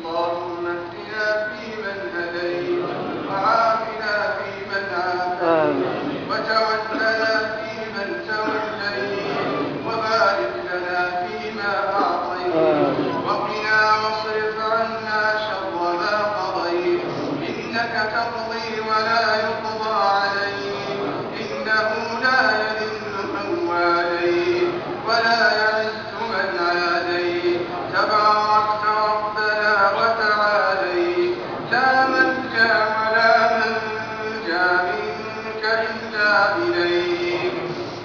اللهم اهدنا فيمن هديت وعافنا فيمن عافيت وتولنا فيمن توليت وبارك لنا فيما أعطيت وقنا واصرف عنا شر ما قضيت إنك تقضي ولا يقضى عليك إنه لا يذل من واليت ولا يعز من عاديت تباركت ربنا وتعاليت لا ملجأ ولا منجا منك إلا إليك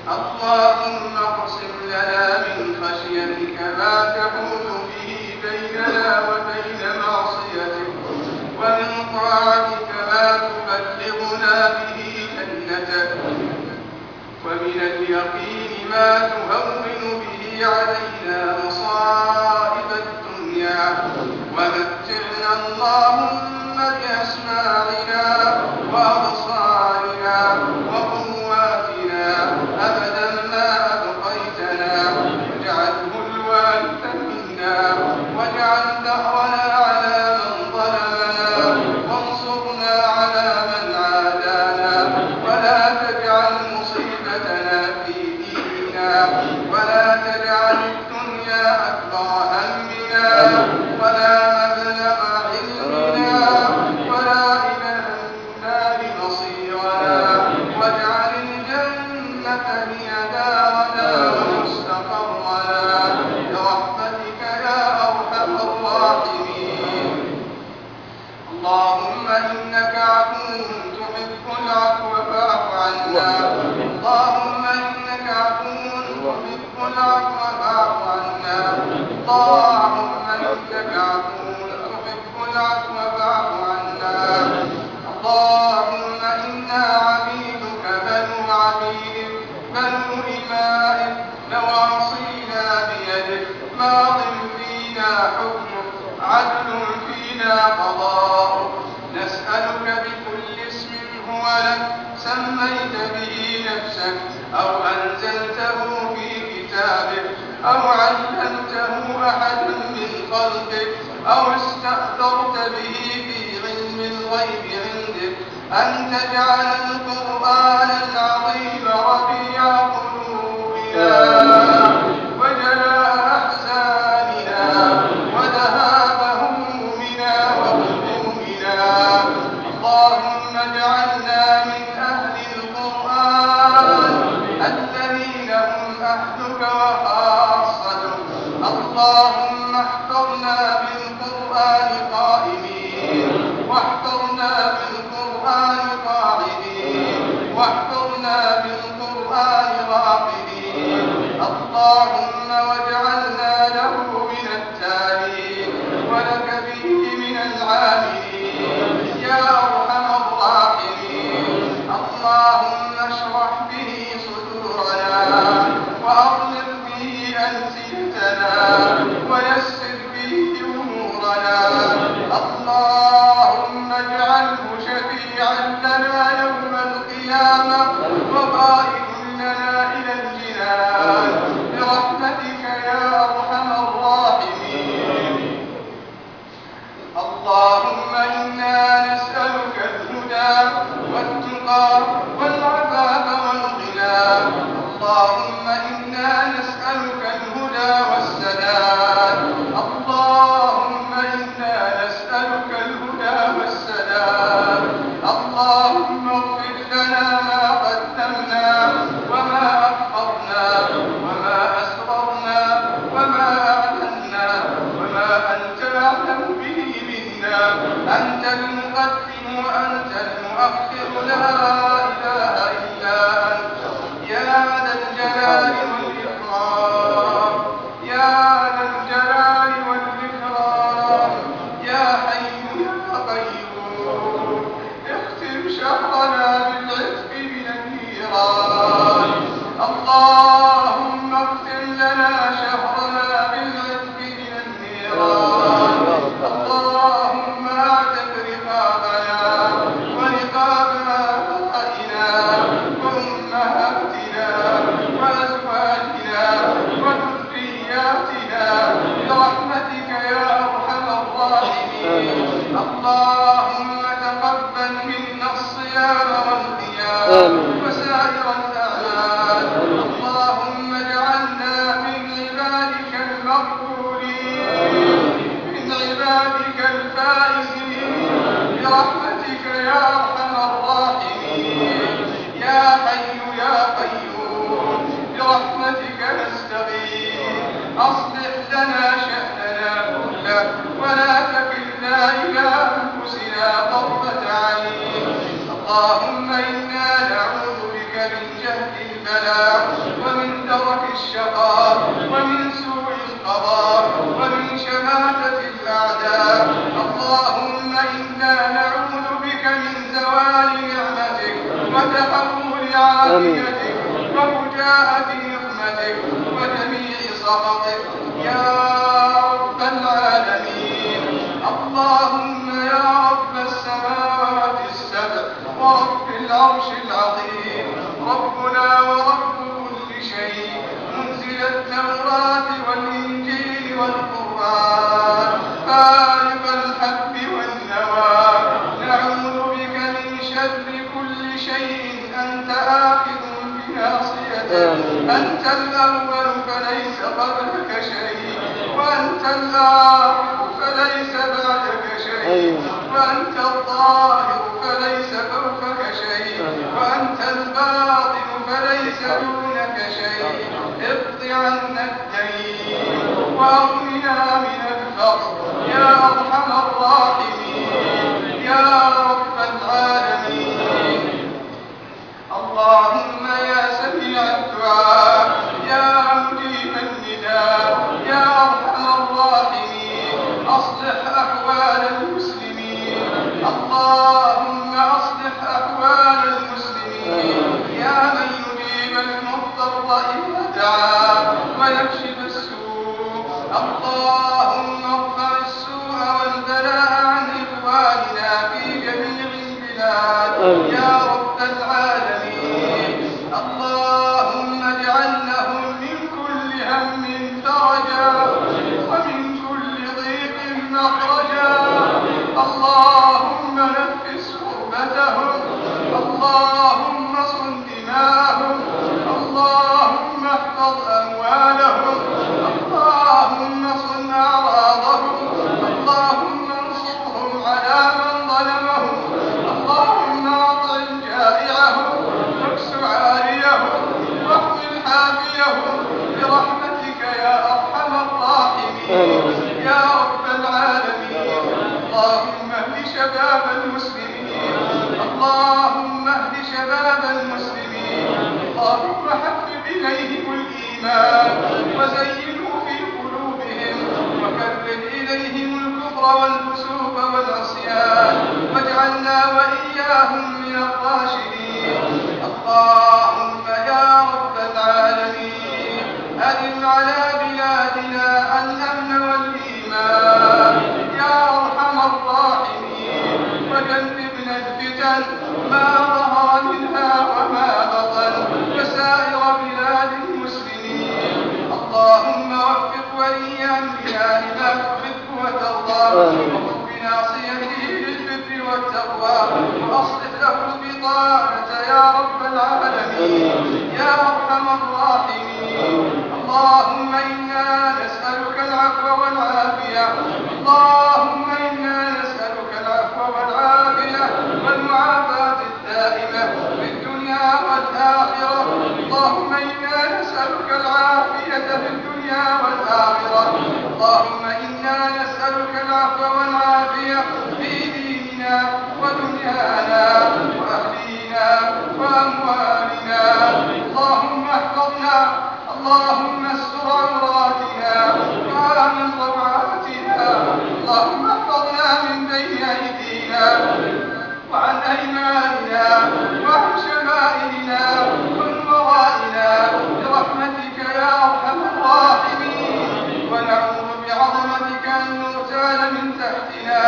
اللهم اقسم لنا من خشيتك ما تحول به بيننا وبين معصيتك ومن طاعتك ما تبلغنا به جنتك ومن اليقين ما تهون به علينا مصائب الدنيا ومتعنا اللهم بأسماعنا وأبصارنا وقواتنا أبدا ما أبقيتنا واجعله الوارث منا واجعل ثأرنا على من ظلمنا وانصرنا على من عادانا ولا تجعل مصيبتنا في ديننا ولا تجعل الدنيا أكبر همنا ولا مبلغ علمنا ولا إلى النار مصيرنا واجعل الجنة هي دارنا ومستقرنا برحمتك يا أرحم الراحمين اللهم إنك عفو تحب العفو فاعف عنا اللهم إنك عفو تحب العفو فاعف عنا اللهم إنك عفو تحب العفو فاعف عنا اللهم إنا عبيدك بنو عبيدك بنو إمائك نواصينا بيدك ماض فينا حكمك عدل فينا قضاؤك نسألك بكل اسم هو لك سميت به نفسك أو أنزلته في كتابك أو علمته أحدا من خلقك أو استأثرت به في علم الغيب عندك أن تجعل القرآن العظيم ربيع قلوبنا وجلاء أحزاننا وذهاب همومنا وغمومنا اللهم اجعلنا من أهل القرآن الذين هم أهلك وخاصتك اللهم احفظنا بالقرآن قائمين واحفظنا بالقرآن قاعدين واحفظنا بالقرآن راقدين اللهم واجعلنا له من التالين ولك به من العاملين يا أرحم الراحمين اللهم اشرح به صدورنا وأطلق به ألسنتنا ويسر به أمورنا اللهم اجعله شفيعا لنا يوم القيامة وقائد لنا إلى الجنان برحمتك يا أرحم الراحمين اللهم إنا نسألك الهدى والتقى والعفاف والغنى اللهم إنا نسألك الهدى والسداد اللهم إنا نسألك الهدى والسداد اللهم اغفر لنا ما قدمنا وما أخرنا وما أسررنا وما أعلنا وما أنت أعلم به منا أنت المقدم وأنت المؤخر لا إله إلا أنت يا ذا الجلال والإكرام يا ذا الجلال والإكرام يا حي يا قيوم اختم شهرنا بالعتق من النيران اللهم اختم لنا شهرنا بالعتق من النيران اللهم اعتق رقابنا ورقاب المقبولين من عبادك الفائزين برحمتك يا أرحم الراحمين. يا حي يا قيوم برحمتك نستغيث أصلح لنا شأننا كله ولا تكلنا إلى أنفسنا طرفة عين. اللهم إنا نعوذ بك من جهد البلاء ومن درك الشقاء ومن سوء القضاء ومن شماتة الأعداء. اللهم إنا نعوذ بك من زوال نعمتك وتحول عافيتك وفجاءة نقمتك وجميع سخطك يا رب العالمين. اللهم يا رب السماوات السبع ورب العرش العظيم، ربنا ورب كل شيء، منزل التوراة والإنجيل والقرآن، فارق الحب والنوى، نعوذ بك من شر كل شيء أنت آخذ بناصيته. أنت الأول فليس قبلك شيء، وأنت الآخر فليس بعدك شيء، وأنت الظاهر فليس فوقك شيء، وأنت الباطن فليس دونك شيء. اقض عنا الدين وأغننا من الفقر يا أرحم الراحمين يا رب العالمين. اللهم يا سميع الدعاء يا مجيب النداء يا أرحم الراحمين أصلح أحوال المسلمين. اللهم أصلح أحوال المسلمين يا من يجيب المضطر إذا دعا ويكشف السوء. اللهم ارفع السوء والبلاء عن إخواننا في جميع البلاد يا رب العالمين. اللهم اجعل لهم من كل هم فرجا ومن كل ضيق مخرجا. اللهم نفس كربتهم، اللهم صن دماءهم، اللهم احفظ أموالهم، اللهم صن أعراضهم، اللهم انصرهم على من ظلمهم، اللهم أطعم جائعهم واكس عاريهم واحمل حافيهم برحمتك يا أرحم الراحمين يا رب العالمين. اللهم اهد شباب المسلمين، اللهم اهد شباب المسلمين، اللهم حبب إليهم الإيمان وزينه في قلوبهم وكرر إليهم الكفر والفسوق والعصيان واجعلنا وإياهم من الراشدين. اللهم يا رب العالمين أدم على بلادنا الأمن والإيمان يا أرحم الراحمين وجنبنا الفتن ما ظهر منها وما بطن وسائر بلاد المسلمين. اللهم وفق ولي أمرنا لما تحب وترضى وخذ بناصيته للبر والتقوى وأصلح له البطانة يا رب العالمين يا أرحم الراحمين. اللهم إنا نسألك العفو والعافية، اللهم إنا نسألك العفو والعافية والمعافاة الدائمة في الدنيا والآخرة. اللهم إنا نسألك العافية في الدنيا والآخرة. اللهم إنا نسألك العفو والعافية في ديننا ودنيانا وأهلينا وأموالنا. اللهم احفظنا، اللهم استر عوراتنا وآمن روعاتنا. اللهم احفظنا من بين أيدينا وعن أيماننا وعن شمائلنا ومن ورائنا برحمتك يا أرحم الراحمين. ونعوذ بعظمتك أن نغتال من تحتنا.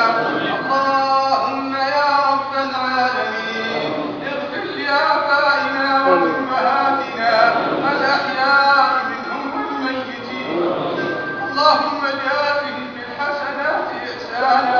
اللهم يا رب العالمين اغفر لآبائنا وأمهاتنا الأحياء منهم والميتين. اللهم جازهم بالحسنات إحسانا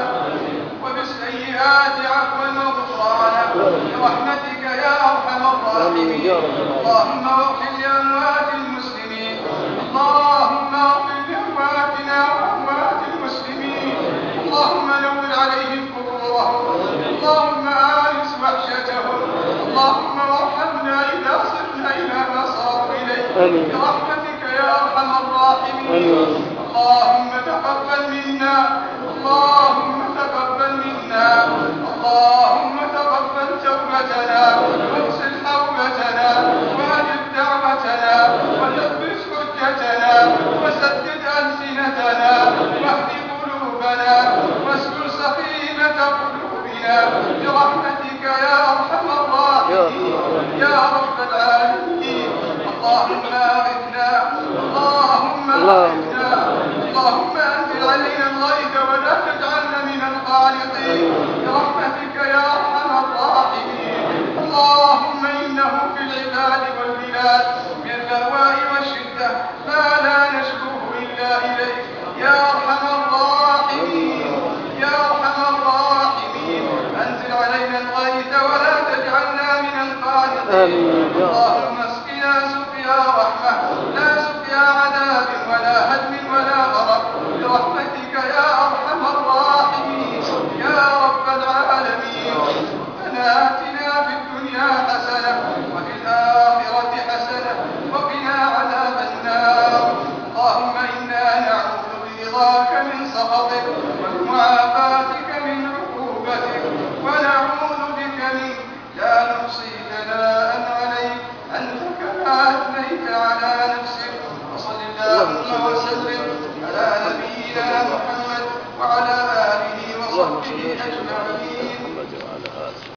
وبالسيئات عفوا وغفرانا برحمتك يا أرحم الراحمين. اللهم اغفر لأموات المسلمين، اللهم اغفر لأموات وأمواتنا وأموات المسلمين. اللهم نور عليهم قبورهم، اللهم آنس وحشتهم، اللهم وارحمنا إذا صرنا إلى ما صاروا إليه برحمتك يا أرحم الراحمين. اللهم تقبل منا، اللهم تقبل منا، اللهم تقبل توبتنا واغسل حوبتنا واجب دعوتنا وثبت حجتنا وسدد ألسنتنا واهد قلوبنا واسكن سخيمة قلوبنا برحمتك يا أرحم الراحمين يا رب العالمين. اللهم أغثنا، اللهم أغثنا، اللهم أنزل علينا الغيث ولا تجعلنا من القانطين برحمتك يا أرحم الراحمين. اللهم إنه في العباد والبلاد من البلاء والشدة ما لا نشكوه إلا إليك يا أرحم الراحمين يا أرحم الراحمين. أنزل علينا الغيث ولا تجعلنا من القانطين. اللهم اسقنا سقيا رحمة لا سقيا عذاب ولا هدم ولا غرق برحمتك يا أرحم الراحمين يا رب العالمين. ربنا آتنا في الدنيا حسنة وفي الآخرة حسنة وقنا عذاب النار. اللهم إنا نعوذ برضاك من سخطك وبمعافاتك من عقوبتك ونعوذ بك منك لا نحصي ثناء عليك أنت كما أثنيت على نفسك. وصل اللهم وسلم على نبينا محمد وعلى آله وصحبه أجمعين.